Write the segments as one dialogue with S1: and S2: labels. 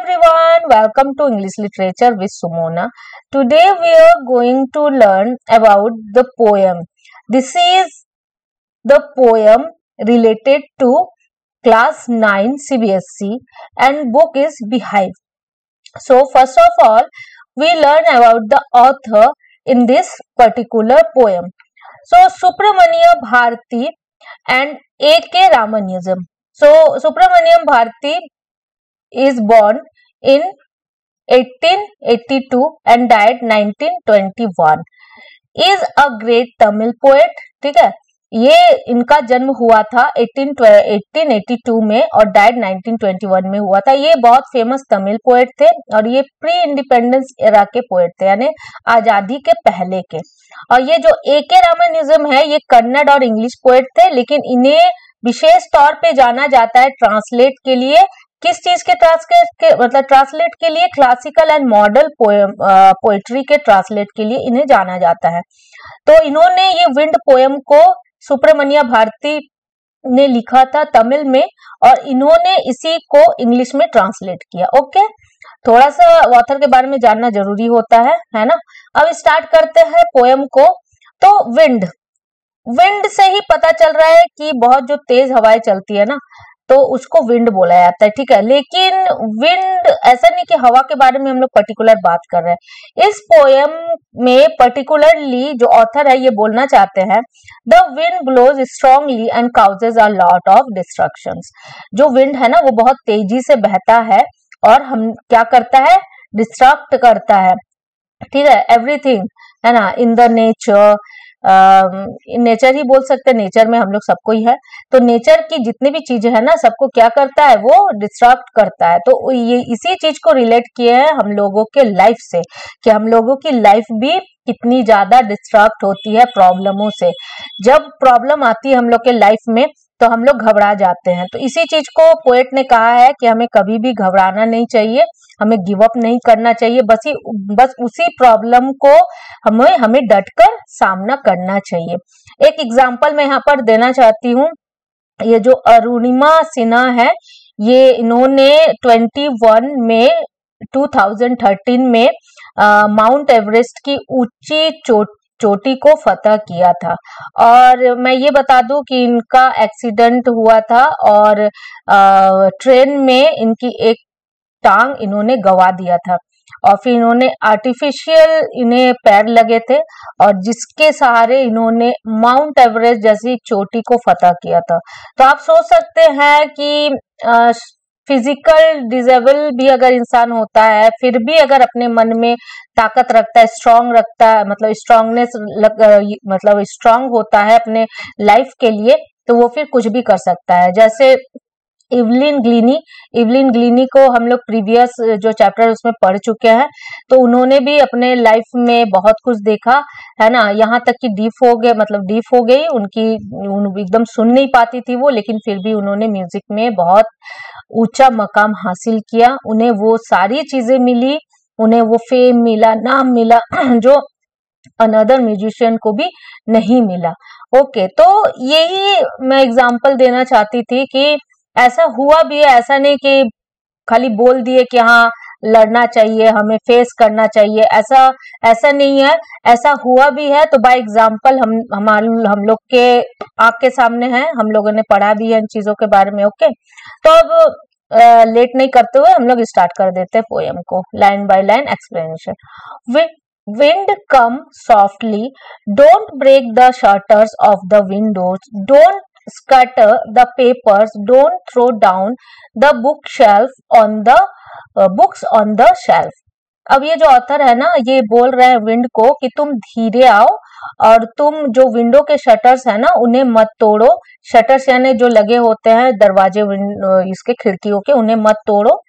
S1: everyone, welcome to English Literature with Sumona. Today we are going to learn about the poem. This is the poem related to class 9 CBSE and book is Beehive. So first of all, we learn about the author in this particular poem. So Subramaniam Bharati and A.K. Ramanujan. So Subramaniam Bharati is born in 1882 and died 1921. Is a great Tamil poet. ठीक है, ये इनका जन्म हुआ था 1882 में और died 1921 में हुआ था. ये बहुत फेमस तमिल पोएट थे और ये प्री इंडिपेंडेंस एरा के पोएट थे, यानी आजादी के पहले के. और ये जो ए.के. रामानुजम है, ये कन्नड़ और इंग्लिश पोएट थे, लेकिन इन्हें विशेष तौर पे जाना जाता है ट्रांसलेट के लिए. किस चीज के ट्रांसलेट के लिए? क्लासिकल एंड मॉडर्न पोएट्री के ट्रांसलेट के लिए इन्हें जाना जाता है. तो इन्होंने ये विंड पोएम को सुब्रमण्य भारती ने लिखा था तमिल में और इन्होंने इसी को इंग्लिश में ट्रांसलेट किया. ओके, थोड़ा सा ऑथर के बारे में जानना जरूरी होता है ना. अब स्टार्ट करते हैं पोएम को. तो विंड से ही पता चल रहा है कि बहुत जो तेज हवाएं चलती है ना, तो उसको विंड बोला जाता है. ठीक है, लेकिन विंड ऐसा नहीं कि हवा के बारे में हम लोग पर्टिकुलर बात कर रहे हैं. इस पोएम में पर्टिकुलरली जो ऑथर है ये बोलना चाहते हैं, the wind blows strongly and causes a lot of destructions. जो विंड है ना वो बहुत तेजी से बहता है और हम क्या करता है? डिस्ट्रक्ट करता है. ठीक है, एवरीथिंग है ना, इन द नेचर, नेचर ही बोल सकते हैं, नेचर में हम लोग सबको ही है. तो नेचर की जितनी भी चीजें है ना, सबको क्या करता है? वो डिस्ट्रक्ट करता है. तो ये इसी चीज को रिलेट किए हैं हम लोगों के लाइफ से, कि हम लोगों की लाइफ भी कितनी ज्यादा डिस्ट्रक्ट होती है प्रॉब्लमों से. जब प्रॉब्लम आती है हम लोग के लाइफ में तो हम लोग घबरा जाते हैं. तो इसी चीज को पोएट ने कहा है कि हमें कभी भी घबराना नहीं चाहिए, हमें गिव अप नहीं करना चाहिए. बस उसी प्रॉब्लम को हमें डटकर सामना करना चाहिए. एक एग्जांपल मैं यहाँ पर देना चाहती हूँ. ये जो अरुणिमा सिन्हा है, ये इन्होंने 2013 में माउंट एवरेस्ट की ऊंची चोटी को फतह किया था. और मैं ये बता दूं कि इनका एक्सीडेंट हुआ था और ट्रेन में इनकी एक टांग इन्होंने गवा दिया था और फिर इन्होंने आर्टिफिशियल इन्हें पैर लगे थे और जिसके सहारे इन्होंने माउंट एवरेस्ट जैसी चोटी को फतह किया था. तो आप सोच सकते हैं कि फिजिकल डिजेबल भी अगर इंसान होता है, फिर भी अगर अपने मन में ताकत रखता है, स्ट्रांग रखता है, मतलब स्ट्रांगनेस, मतलब स्ट्रांग होता है अपने लाइफ के लिए, तो वो फिर कुछ भी कर सकता है. जैसे इवलिन ग्लीनी को हम लोग प्रीवियस जो चैप्टर उसमें पढ़ चुके हैं. तो उन्होंने भी अपने लाइफ में बहुत कुछ देखा है ना, यहाँ तक कि डीफ हो गई उनकी, एकदम सुन नहीं पाती थी वो, लेकिन फिर भी उन्होंने म्यूजिक में बहुत ऊंचा मकाम हासिल किया. उन्हें वो सारी चीजें मिली, उन्हें वो फेम मिला, नाम मिला जो अनदर म्यूजिशियन को भी नहीं मिला. ओके, तो यही मैं एग्जांपल देना चाहती थी कि ऐसा हुआ भी है. ऐसा नहीं कि खाली बोल दिए कि हाँ लड़ना चाहिए, हमें फेस करना चाहिए, ऐसा नहीं है. ऐसा हुआ भी है. तो बाय एग्जांपल हम लोग के आंख के सामने है, हम लोगों ने पढ़ा भी है इन चीजों के बारे में. ओके, तो अब लेट नहीं करते हुए हम लोग स्टार्ट कर देते हैं पोएम को. Line by line explanation. Wind come softly, don't break the shutters of the windows, don't scatter the papers, don't throw down the books on the shelf. अब ये जो ऑथर है ना, ये बोल रहे हैं विंड को कि तुम धीरे आओ और तुम जो विंडो के शटर्स है ना उन्हें मत तोड़ो. शटर्स यानी जो लगे होते हैं दरवाजे इसके खिड़कियों के, उन्हें मत तोड़ो.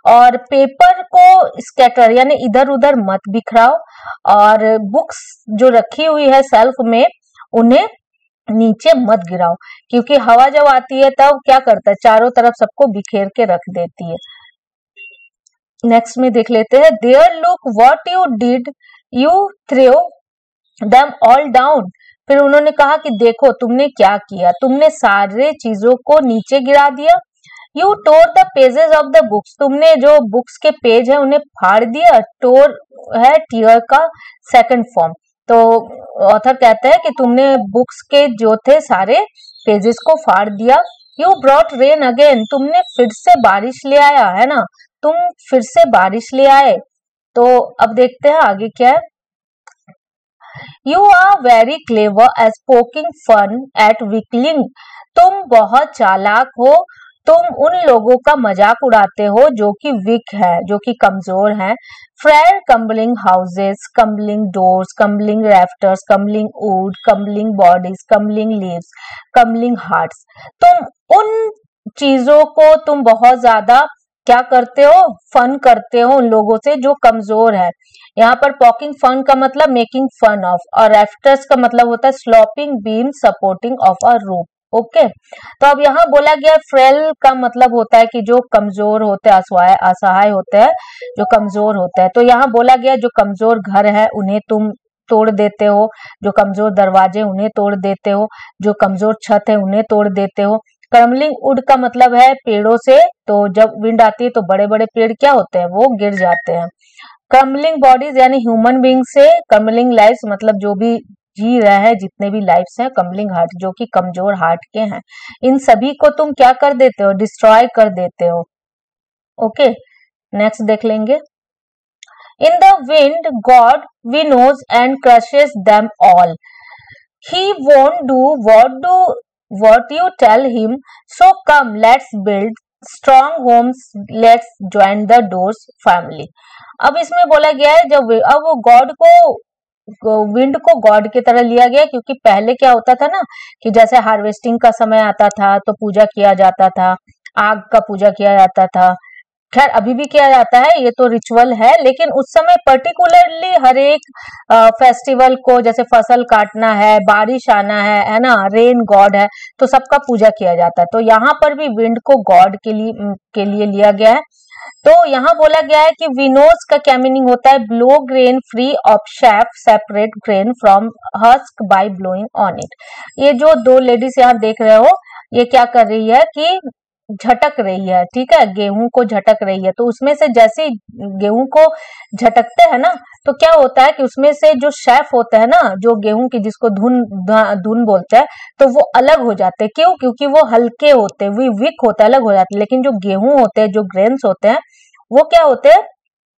S1: और पेपर को स्कैटर यानी इधर उधर मत बिखराओ. और बुक्स जो रखी हुई है सेल्फ में उन्हें नीचे मत गिराओ, क्योंकि हवा जब आती है तब क्या करता है? चारों तरफ सबको बिखेर के रख देती है. नेक्स्ट में देख लेते हैं. There look what you did, you throw them all down. फिर उन्होंने कहा कि देखो तुमने क्या किया, तुमने सारे चीजों को नीचे गिरा दिया. You tore the pages of the books, तुमने जो बुक्स के पेज है उन्हें फाड़ दिया। टोर है टीयर का सेकंड फॉर्म। तो ऑथर कहते हैं कि तुमने बुक्स के जो थे सारे पेजेस को फाड़ दिया। यू ब्रॉट रेन अगेन, तुमने फिर से बारिश ले आया, है ना, तुम फिर से बारिश ले आए। तो अब देखते हैं आगे क्या है। You are very clever as poking fun at weakling, तुम बहुत चालाक हो, तुम उन लोगों का मजाक उड़ाते हो जो कि वीक है, जो कि कमजोर हैं। Frail crumbling houses, crumbling doors, crumbling rafters, crumbling wood, crumbling bodies, crumbling leaves, crumbling hearts, तुम उन चीजों को तुम बहुत ज्यादा क्या करते हो, फन करते हो उन लोगों से जो कमजोर है। यहाँ पर पॉकिंग फन का मतलब मेकिंग फन ऑफ, और रेफ्टर्स का मतलब होता है sloping beam supporting of a roof. Okay, तो अब यहाँ बोला गया फ्रेल का मतलब होता है कि जो कमजोर होते हैं, असहाय होते हैं, जो कमजोर होते हैं। तो यहाँ बोला गया जो कमजोर घर है उन्हें तुम तोड़ देते हो, जो कमजोर दरवाजे उन्हें तोड़ देते हो, जो कमजोर छत है उन्हें तोड़ देते हो। क्रमलिंग वुड का मतलब है पेड़ों से, तो जब विंड आती है तो बड़े बड़े पेड़ क्या होते हैं, वो गिर जाते हैं। क्रमलिंग बॉडीज यानी ह्यूमन बींग से, क्रमलिंग लाइफ्स मतलब जो भी जी रहे हैं, जितने भी लाइफ्स हैं, क्रमलिंग हार्ट जो कि कमजोर हार्ट के हैं, इन सभी को तुम क्या कर देते हो, डिस्ट्रॉय कर देते हो। ओके, नेक्स्ट देख लेंगे। In the wind god winnows and crushes them all, he won't do what you tell him, so come let's build strong homes, let's join the doors family। अब इसमें बोला गया है जब अब वो गॉड को, विंड को गॉड की तरह लिया गया, क्योंकि पहले क्या होता था ना कि जैसे हार्वेस्टिंग का समय आता था तो पूजा किया जाता था, आग का पूजा किया जाता था। खैर अभी भी किया जाता है, ये तो रिचुअल है, लेकिन उस समय पर्टिकुलरली हर एक फेस्टिवल को, जैसे फसल काटना है, बारिश आना है ना, रेन गॉड है, तो सबका पूजा किया जाता है। तो यहाँ पर भी विंड को गॉड के लिए लिया गया है। तो यहाँ बोला गया है कि विनोज का क्या मीनिंग होता है, blow grain free of chaff, separate grain from husk by blowing on it. ये जो दो लेडीज यहाँ देख रहे हो, ये क्या कर रही है कि झटक रही है, ठीक है, गेहूं को झटक रही है। तो उसमें से जैसे गेहूं को झटकते हैं ना, तो क्या होता है कि उसमें से जो शेफ होते हैं ना, जो गेहूं की जिसको धुन बोलते हैं, तो वो अलग हो जाते हैं। क्यों? क्योंकि वो हल्के होते हैं, वो वीक होते हैं, अलग हो जाते हैं। लेकिन जो गेहूं होते हैं, जो ग्रेन्स होते हैं, वो क्या होते हैं,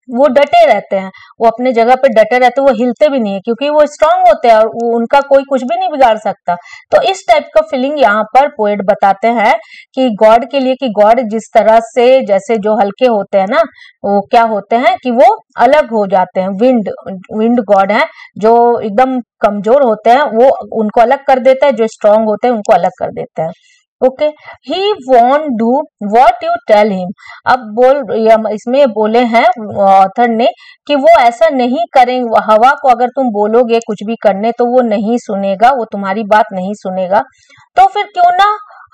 S1: वो डटे रहते हैं, वो अपने जगह पे डटे रहते हैं, वो हिलते भी नहीं है, क्योंकि वो स्ट्रांग होते हैं और उनका कोई कुछ भी नहीं बिगाड़ सकता। तो इस टाइप का फीलिंग यहाँ पर पोएट बताते हैं कि गॉड के लिए, कि गॉड जिस तरह से, जैसे जो हल्के होते हैं ना, वो क्या होते हैं कि वो अलग हो जाते हैं। विंड गॉड है, जो एकदम कमजोर होते हैं वो उनको अलग कर देता है, जो स्ट्रांग होते हैं उनको अलग कर देता है। Okay, he won't do what you tell him. अब इसमें बोले हैं ऑथर ने कि वो ऐसा नहीं करेंगे, हवा को अगर तुम बोलोगे कुछ भी करने तो वो नहीं सुनेगा, वो तुम्हारी बात नहीं सुनेगा। तो फिर क्यों ना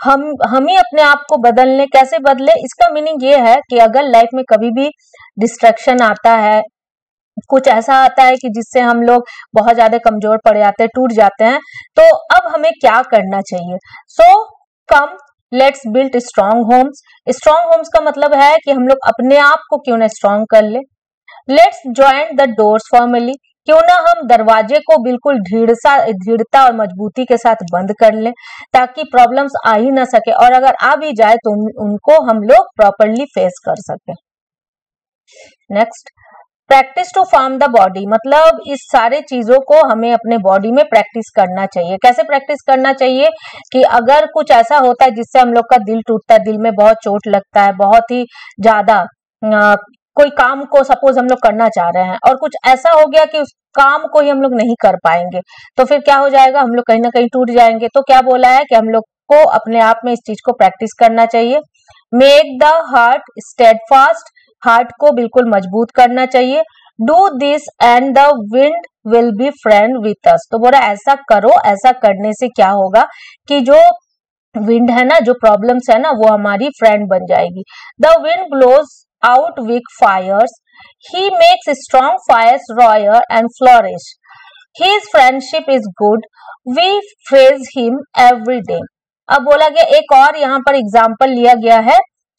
S1: हम ही अपने आप को बदल लें। कैसे बदले? इसका मीनिंग ये है कि अगर लाइफ में कभी भी डिस्ट्रैक्शन आता है, कुछ ऐसा आता है कि जिससे हम लोग बहुत ज्यादा कमजोर पड़ जाते हैं, टूट जाते हैं, तो अब हमें क्या करना चाहिए? So come let's build strong homes. Strong homes का मतलब है कि हम लोग अपने आप को क्यों ना स्ट्रॉन्ग कर ले। Let's join the doors formally, क्यों ना हम दरवाजे को बिल्कुल दृढ़ता और मजबूती के साथ बंद कर लें, ताकि प्रॉब्लम्स आ ही ना सके, और अगर आ भी जाए तो उनको हम लोग प्रॉपरली फेस कर सके। Next, practice to form the body, मतलब इस सारे चीजों को हमें अपने बॉडी में प्रैक्टिस करना चाहिए। कैसे प्रैक्टिस करना चाहिए? कि अगर कुछ ऐसा होता है जिससे हम लोग का दिल टूटता है, दिल में बहुत चोट लगता है, बहुत ही ज्यादा, कोई काम को सपोज हम लोग करना चाह रहे हैं और कुछ ऐसा हो गया कि उस काम को ही हम लोग नहीं कर पाएंगे, तो फिर क्या हो जाएगा, हम लोग कहीं ना कहीं टूट जाएंगे। तो क्या बोला है कि हम लोग को अपने आप में इस चीज को प्रैक्टिस करना चाहिए। Make the heart steadfast, heart को बिल्कुल मजबूत करना चाहिए। Do this and the wind will be friend with us, तो बोला ऐसा करो, ऐसा करने से क्या होगा कि जो विंड है ना, जो प्रॉब्लम्स है ना, वो हमारी फ्रेंड बन जाएगी। The wind blows out weak fires, he makes strong fires roar and flourish, his friendship is good, we praise him every day. अब बोला गया एक और यहाँ पर एग्जाम्पल लिया गया है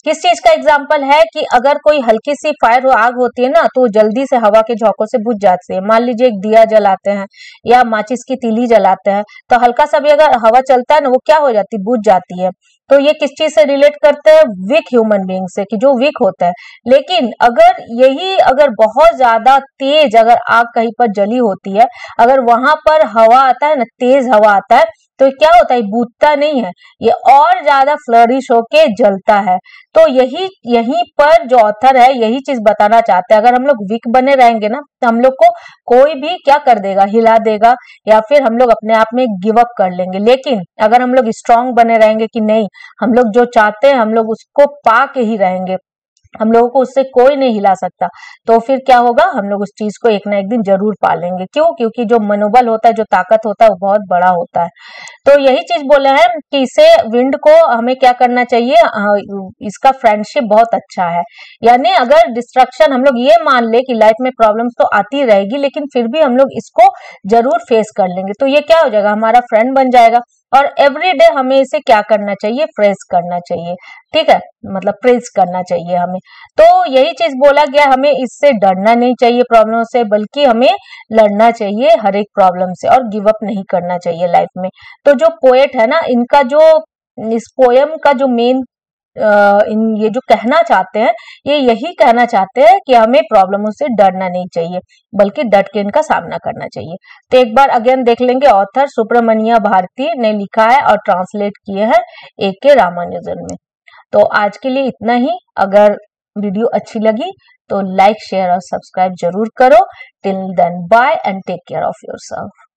S1: किस चीज का एग्जाम्पल है कि अगर कोई हल्की सी फायर आग होती है ना तो जल्दी से हवा के झोंकों से बुझ जाती है। मान लीजिए एक दिया जलाते हैं या माचिस की तीली जलाते हैं तो हल्का सा भी अगर हवा चलता है ना वो क्या हो जाती है, बुझ जाती है। तो ये किस चीज से रिलेट करते हैं, वीक ह्यूमन बीइंग से, कि जो वीक होता है। लेकिन अगर बहुत ज्यादा तेज अगर आग कहीं पर जली होती है, अगर वहां पर हवा आता है ना, तेज हवा आता है, तो क्या होता है, बुझता नहीं है, ये और ज्यादा फ्लरिश होके जलता है। तो यहीं पर जो ऑथर है यही चीज बताना चाहते हैं। अगर हम लोग वीक बने रहेंगे ना तो हम लोग को कोई भी क्या कर देगा, हिला देगा, या फिर हम लोग अपने आप में गिव अप कर लेंगे। लेकिन अगर हम लोग स्ट्रांग बने रहेंगे कि नहीं, हम लोग जो चाहते हैं हम लोग उसको पा के ही रहेंगे, हम लोगों को उससे कोई नहीं हिला सकता, तो फिर क्या होगा, हम लोग उस चीज को एक ना एक दिन जरूर पालेंगे। क्यों? क्योंकि जो मनोबल होता है, जो ताकत होता है, वो बहुत बड़ा होता है। तो यही चीज बोले हैं कि इसे विंड को हमें क्या करना चाहिए, इसका फ्रेंडशिप बहुत अच्छा है। यानी अगर डिस्ट्रक्शन, हम लोग ये मान ले कि लाइफ में प्रॉब्लम्स तो आती रहेगी लेकिन फिर भी हम लोग इसको जरूर फेस कर लेंगे, तो ये क्या हो जाएगा, हमारा फ्रेंड बन जाएगा। और एवरी डे हमें इसे क्या करना चाहिए, फेस करना चाहिए। ठीक है, मतलब प्रेस करना चाहिए हमें। तो यही चीज बोला गया, हमें इससे डरना नहीं चाहिए प्रॉब्लम से, बल्कि हमें लड़ना चाहिए हर एक प्रॉब्लम से और गिव अप नहीं करना चाहिए लाइफ में। तो जो पोएट है ना, इनका जो इस पोयम का जो मेन ये जो कहना चाहते हैं, ये यही कहना चाहते हैं कि हमें प्रॉब्लमों से डरना नहीं चाहिए, बल्कि डट के इनका सामना करना चाहिए। तो एक बार अगेन देख लेंगे, ऑथर सुब्रमण्य भारती ने लिखा है और ट्रांसलेट किए हैं A.K. रामानुजन में। तो आज के लिए इतना ही। अगर वीडियो अच्छी लगी तो लाइक, शेयर और सब्सक्राइब जरूर करो। Till then bye and take care of yourself.